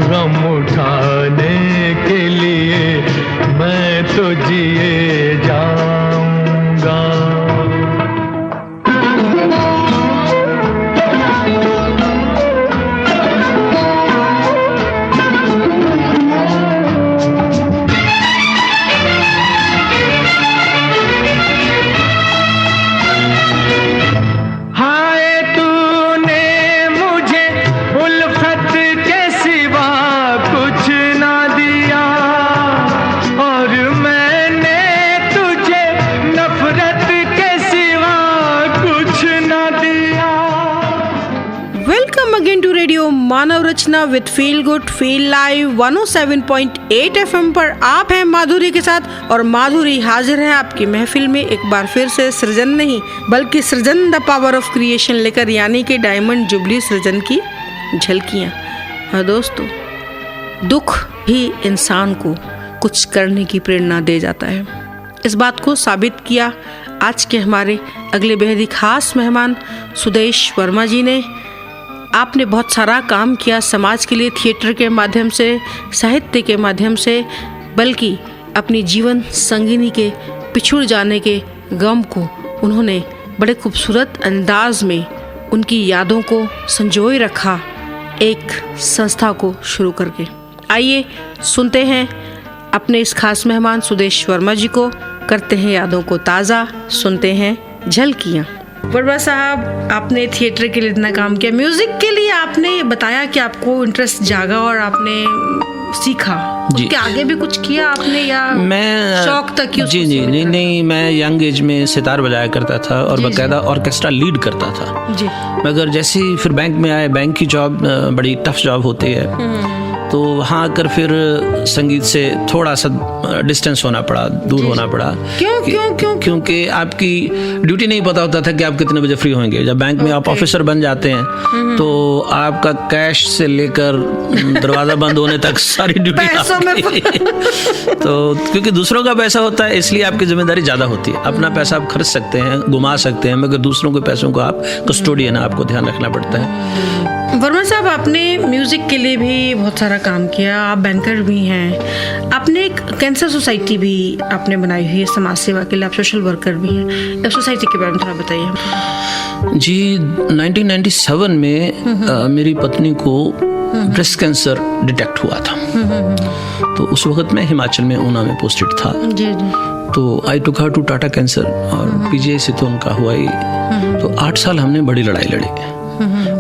गम उठाने के लिए मैं तो जिए जाऊंगा। Rachna with feel good feel live 107.8 FM पर आप हैं माधुरी के साथ और माधुरी हाजिर है आपकी महफिल में एक बार फिर से सृजन नहीं बल्कि सृजन द पावर ऑफ क्रिएशन लेकर, यानी कि डायमंड जुबली सृजन की झलकियाँ। और दोस्तों, दुख ही इंसान को कुछ करने की प्रेरणा दे जाता है। इस बात को साबित किया आज के हमारे अगले बेहद ही खास मेहमान सुदेश वर्मा जी ने। आपने बहुत सारा काम किया समाज के लिए, थिएटर के माध्यम से, साहित्य के माध्यम से, बल्कि अपनी जीवन संगिनी के पिछुड़ जाने के गम को उन्होंने बड़े खूबसूरत अंदाज में उनकी यादों को संजोए रखा एक संस्था को शुरू करके। आइए सुनते हैं अपने इस खास मेहमान सुदेश वर्मा जी को, करते हैं यादों को ताज़ा, सुनते हैं झलकियाँ। वर्मा साहब, आपने थिएटर के लिए इतना काम किया, म्यूजिक के लिए आपने बताया कि आपको इंटरेस्ट जागा और आपने सीखा, उसके आगे भी कुछ किया आपने या मैं शौक तक ही? जी नहीं, मैं यंग एज में सितार बजाया करता था और बकायदा ऑर्केस्ट्रा लीड करता था जी। मगर जैसे ही फिर बैंक में आए, बैंक की जॉब बड़ी टफ जॉब होती है, तो वहाँ आकर फिर संगीत से थोड़ा सा डिस्टेंस होना पड़ा, दूर होना पड़ा। क्यों? क्योंकि आपकी ड्यूटी नहीं पता होता था कि आप कितने बजे फ्री होंगे। जब बैंक में आप ऑफिसर बन जाते हैं तो आपका कैश से लेकर दरवाजा बंद होने तक सारी ड्यूटी तो क्योंकि दूसरों का पैसा होता है इसलिए आपकी जिम्मेदारी ज़्यादा होती है। अपना पैसा आप खर्च सकते हैं, घुमा सकते हैं, मगर दूसरों के पैसों को आप कस्टोडियन, आपको ध्यान रखना पड़ता है। वर्मा साहब, आपने म्यूजिक के लिए भी बहुत सारा काम किया, आप बैंकर भी हैं, आपने एक कैंसर सोसाइटी भी आपने बनाई हुई है समाज सेवा के लिए, आप सोशल वर्कर भी हैं। इस सोसाइटी के बारे में थोड़ा बताइए। जी, 1997 में मेरी पत्नी को ब्रेस्ट कैंसर डिटेक्ट हुआ था। तो उस वक्त मैं हिमाचल में ऊना में पोस्टेड था जी। तो आई टुक हर टू टाटा कैंसर और पीजीआई से तो उनका हुआ ही। तो 8 साल हमने बड़ी लड़ाई लड़ी।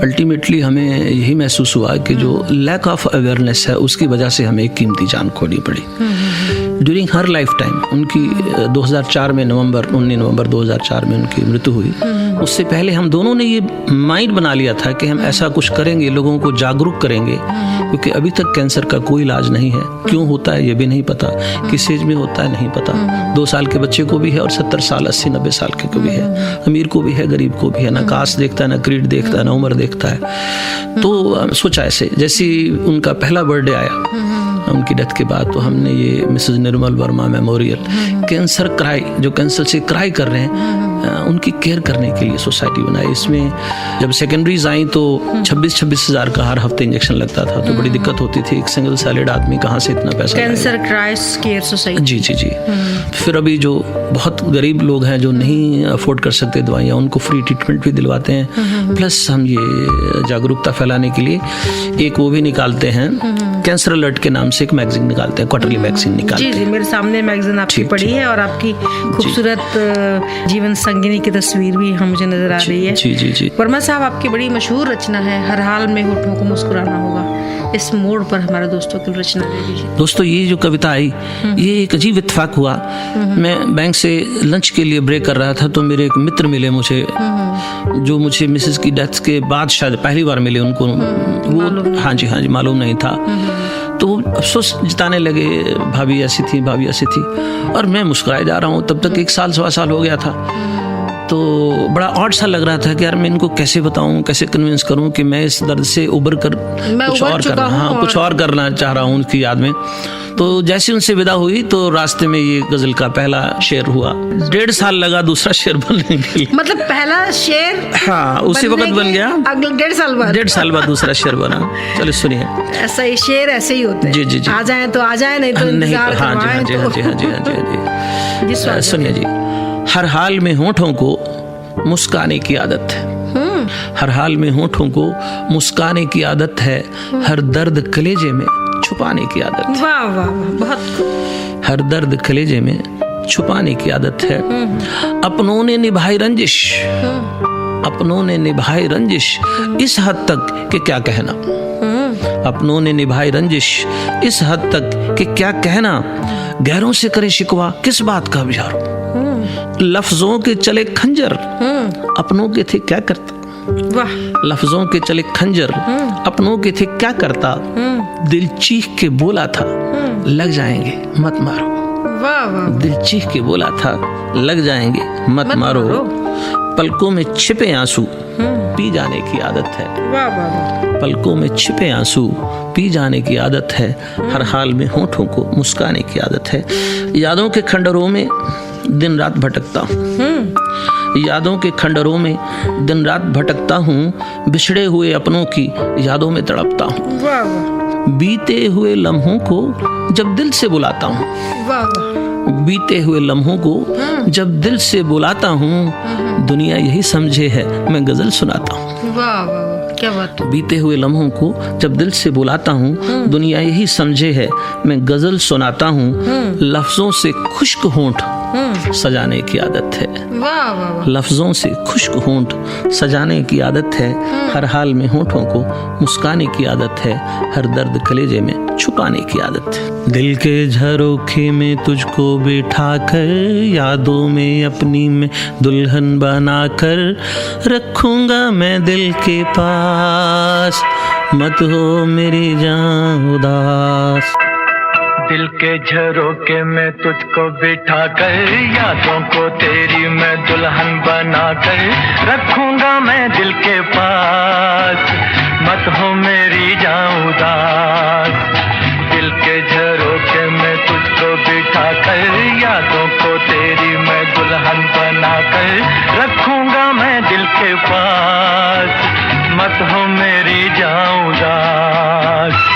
अल्टीमेटली हमें यही महसूस हुआ कि जो लैक ऑफ अवेयरनेस है उसकी वजह से हमें एक कीमती जान खोनी पड़ी। ड्यूरिंग हर लाइफ टाइम उनकी 2004 में 19 नवंबर 2004 में उनकी मृत्यु हुई। उससे पहले हम दोनों ने ये माइंड बना लिया था कि हम ऐसा कुछ करेंगे, लोगों को जागरूक करेंगे, क्योंकि अभी तक कैंसर का कोई इलाज नहीं है। क्यों होता है ये भी नहीं पता, किस एज में होता है नहीं पता। 2 साल के बच्चे को भी है और 70 साल 80-90 साल के को भी है, अमीर को भी है गरीब को भी है, ना कास्ट देखता है, ना क्रीड देखता है, ना उम्र देखता है। तो सोचा ऐसे, जैसे उनका पहला बर्थडे आया उनकी डेथ के बाद, तो हमने ये Mrs Nirmal Verma memorial cancer cry, जो कैंसर से क्राई कर रहे हैं उनकी केयर करने के लिए सोसाइटी बनाई। इसमें जब सेकेंडरीज आई तो 26 हज़ार का हर हफ्ते इंजेक्शन लगता था, तो बड़ी दिक्कत होती थी। एक सिंगल सैलेड आदमी कहाँ से इतना पैसा, कैंसर क्राइस केयर सोसाइटी। जी। फिर अभी जो बहुत गरीब लोग हैं जो नहीं अफोर्ड कर सकते दवाइयाँ, उनको फ्री ट्रीटमेंट भी दिलवाते हैं। प्लस हम ये जागरूकता फैलाने के लिए एक वो भी निकालते हैं, कैंसर अलर्ट के नाम से एक मैगजीन निकालते हैं, क्वार्टरली मैगजीन निकालते हैं। जी, मेरे सामने मैगजीन आपकी पड़ी है और आपकी खूबसूरत जीवन संगिनी की तस्वीर भी हम मुझे नजर आ रही है। जी। वर्मा साहब, आपकी बड़ी मशहूर रचना है हर हाल में होठों को मुस्कुराना होगा। इस मोड़ पर हमारे दोस्तों की रचना दे दीजिए। दोस्तों, ये जो कविता आई, ये एक अजीब इत्तेफाक हुआ। मैं बैंक से लंच के लिए ब्रेक कर रहा था तो मेरे एक मित्र मिले मुझे, जो मुझे मिसेस की डेथ के बाद शायद पहली बार मिले। उनको वो हाँ जी मालूम नहीं था। तो अफसोस जताने लगे, भाभी ऐसी थी, भाभी ऐसी थी, और मैं मुस्कुराए जा रहा हूँ। तब तक 1 साल 1.25 साल हो गया था। तो बड़ा ऑड सा लग रहा था कि यार मैं इनको कैसे बताऊं, कैसे कन्विंस करूं कि मैं इस दर्द से उबर कर कुछ और करना, कुछ और करना चाह रहा हूं उनकी याद में। तो जैसे उनसे विदा हुई तो रास्ते में ये गजल का पहला शेर हुआ। 1.5 साल लगा दूसरा शेर बनने के लिए। मतलब पहला शेर उसी वक्त बन गया, अगले 1.5 साल बाद दूसरा शेर बना। चलो सुनिए। ऐसा ही शेर ऐसे ही होते हैं। जी। आ जाए तो आ जाए, नहीं तो इंतजार करवाएं। जी। सुनिए जी। हर हाल में होठों को मुस्काने की आदत है। हर हाल में होठों को मुस्काने की आदत है। हर दर्द कलेजे में छुपाने की आदत है। वाह वाह, बहुत। हर दर्द कलेजे में छुपाने की आदत है। अपनों ने निभाई रंजिश, अपनों ने निभाई रंजिश इस हद तक कि क्या कहना। अपनों ने निभाई रंजिश इस हद तक कि क्या कहना। गैरों से करे शिकवा किस बात का विचार। लफ्जों के चले खंजर अपनों के थे क्या करता। वाह। लफ्जों के चले खंजर अपनों के थे क्या करता, दिल चीख के बोला था लग जाएंगे मत मारो। वाह वाह। दिल चीख के बोला था लग जाएंगे मत मारो। पलकों में छिपे आंसू पी जाने की आदत है। वाह वाह। पलकों में छिपे आंसू पी जाने की आदत है, हर हाल में होठों को मुस्काने की आदत है। यादों के खंडरों में दिन रात भटकता हूँ, यादों के खंडरों में दिन रात भटकता हूँ, बिछड़े हुए अपनों की यादों में तड़पता हूँ। वाह वाह। बीते हुए लम्हों को जब दिल से बुलाता हूँ, वाह वाह। बीते हुए लम्हों को जब दिल से बुलाता हूँ, दुनिया यही समझे है मैं गजल सुनाता हूँ। वाह वाह, क्या बात है। बीते हुए लम्हों को जब दिल से बुलाता हूँ, दुनिया यही समझे है मैं गजल सुनाता हूँ। लफ्जों से खुश्क होंठ सजाने की आदत है। वाह वाह। लफ्जों से खुश्क होंठ सजाने की आदत है, हर हाल में होठों को मुस्काने की आदत है, हर दर्द कलेजे में छुपाने की आदत है। दिल के झरोखे में तुझको बिठा कर, यादों में अपनी में दुल्हन बना कर रखूंगा मैं दिल के पास, मत हो मेरी जान उदास। दिल के झरोके में तुझको बिठा कर, यादों को तेरी मैं दुल्हन बना कर रखूंगा मैं दिल के पास, मत हो मेरी जान उदास। दिल के झरोके में तुझको बिठा कर, यादों को तेरी मैं दुल्हन बना कर रखूंगा मैं दिल के पास, मत हो मेरी जान उदास।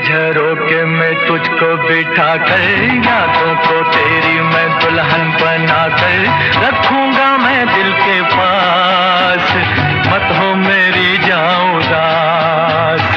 झरोके में तुझको बिठा कर, यादों को तेरी मैं दुल्हन बना कर रखूंगा मैं दिल के पास, मत हो मेरी जान उदास।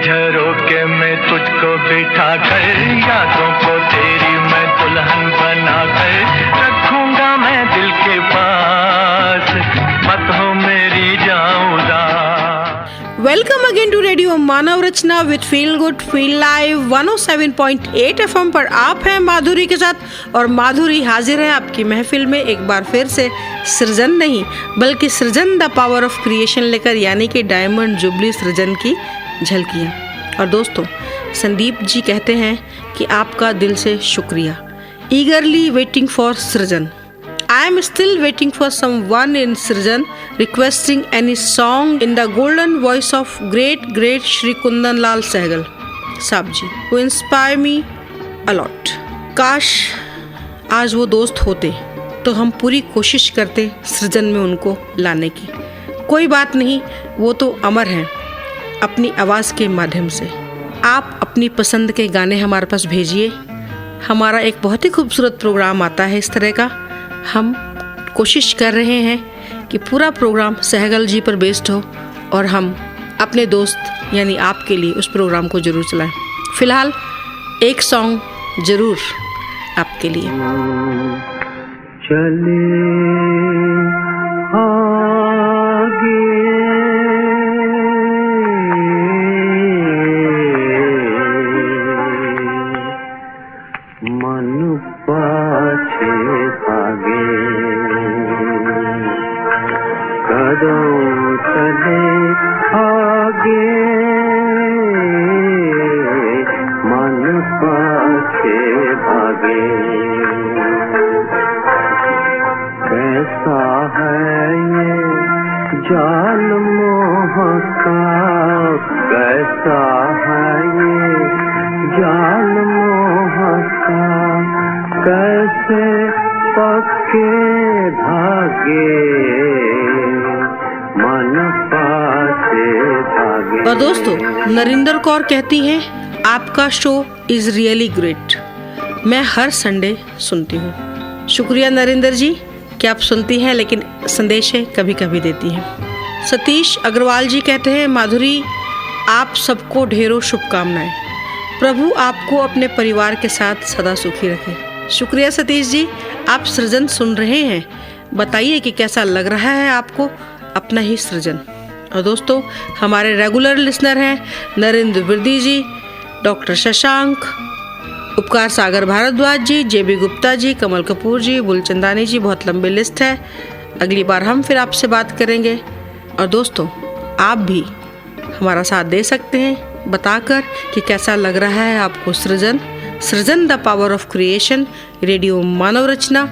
झरोके में तुझको बिठा कर, यादों को तेरी मैं दुल्हन बना कर रखूंगा मैं दिल के पास, मत हो मेरी जान उदास। Welcome again to radio Manav Rachna with feel good feel live 107.8 FM पर आप हैं माधुरी के साथ, और माधुरी हाजिर है आपकी महफिल में एक बार फिर से सृजन नहीं बल्कि सृजन द पावर ऑफ क्रिएशन लेकर, यानी कि डायमंड जुबली सृजन की झलकियाँ। और दोस्तों, संदीप जी कहते हैं कि आपका दिल से शुक्रिया। ईगरली वेटिंग फॉर सृजन। I am still waiting for someone in Srijan requesting any song in the golden voice of great Shri Kundan Lal Sehgal Saab ji, who inspire me a lot. काश आज वो दोस्त होते तो हम पूरी कोशिश करते सृजन में उनको लाने की। कोई बात नहीं, वो तो अमर हैं अपनी आवाज़ के माध्यम से। आप अपनी पसंद के गाने हमारे पास भेजिए। हमारा एक बहुत ही खूबसूरत प्रोग्राम आता है इस तरह का। हम कोशिश कर रहे हैं कि पूरा प्रोग्राम सहगल जी पर बेस्ड हो और हम अपने दोस्त यानी आपके लिए उस प्रोग्राम को ज़रूर चलाएं। फ़िलहाल एक सॉन्ग ज़रूर आपके लिए। चले आगे मन पाछे भागे, कदम चले आगे मन पाछे भागे। कैसा है ये जाल मोह का, कैसा है ये जाल मोह का, कैसे पक्के धागे मन पासे धागे। और दोस्तों, नरेंद्र कौर कहती हैं आपका शो इज़ रियली ग्रेट। मैं हर संडे सुनती हूँ। शुक्रिया नरेंद्र जी कि आप सुनती हैं लेकिन संदेशें कभी कभी देती हैं। सतीश अग्रवाल जी कहते हैं माधुरी आप सबको ढेरों शुभकामनाएं। प्रभु आपको अपने परिवार के साथ सदा सुखी रखे। शुक्रिया सतीश जी, आप सृजन सुन रहे हैं, बताइए कि कैसा लग रहा है आपको अपना ही सृजन। और दोस्तों, हमारे रेगुलर लिसनर हैं नरेंद्र बिरदी जी, डॉक्टर शशांक, उपकार सागर भारद्वाज जी, जेबी गुप्ता जी, कमल कपूर जी, बुलचंदानी जी। बहुत लंबी लिस्ट है। अगली बार हम फिर आपसे बात करेंगे। और दोस्तों, आप भी हमारा साथ दे सकते हैं बताकर कि कैसा लग रहा है आपको Srijan. Srijan the power of creation, radio Manav Rachna,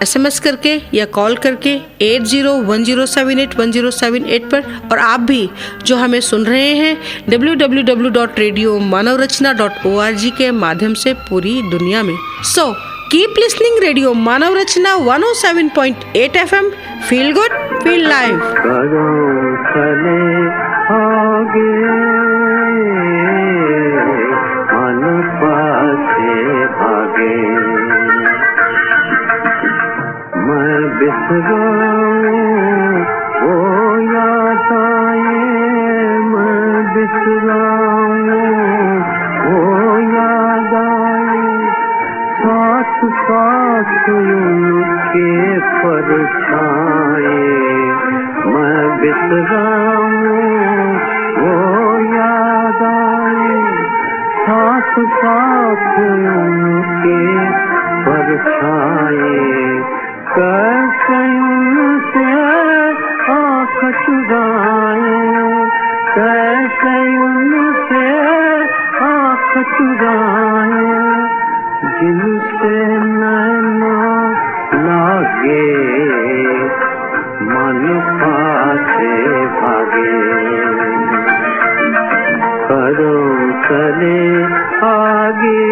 SMS करके या कॉल करके 8010781078 पर। और आप भी जो हमें सुन रहे हैं www.radiomanavRachna.org के माध्यम से पूरी दुनिया में। So keep listening radio Manav रचना 107.8 FM। Feel good, feel live. मैं बिसराऊं वो याद आए, मैं बिसराऊं वो याद आए, साथ साथ उनके परछाए। मैं बिसराऊं वो याद आए, साथ साथ उनके परछाए। कैसे उनसे आँख चुराए, कैसे उनसे आँख चुराए, जिनसे नैना लागे मन पासे भागे। करो चले आगे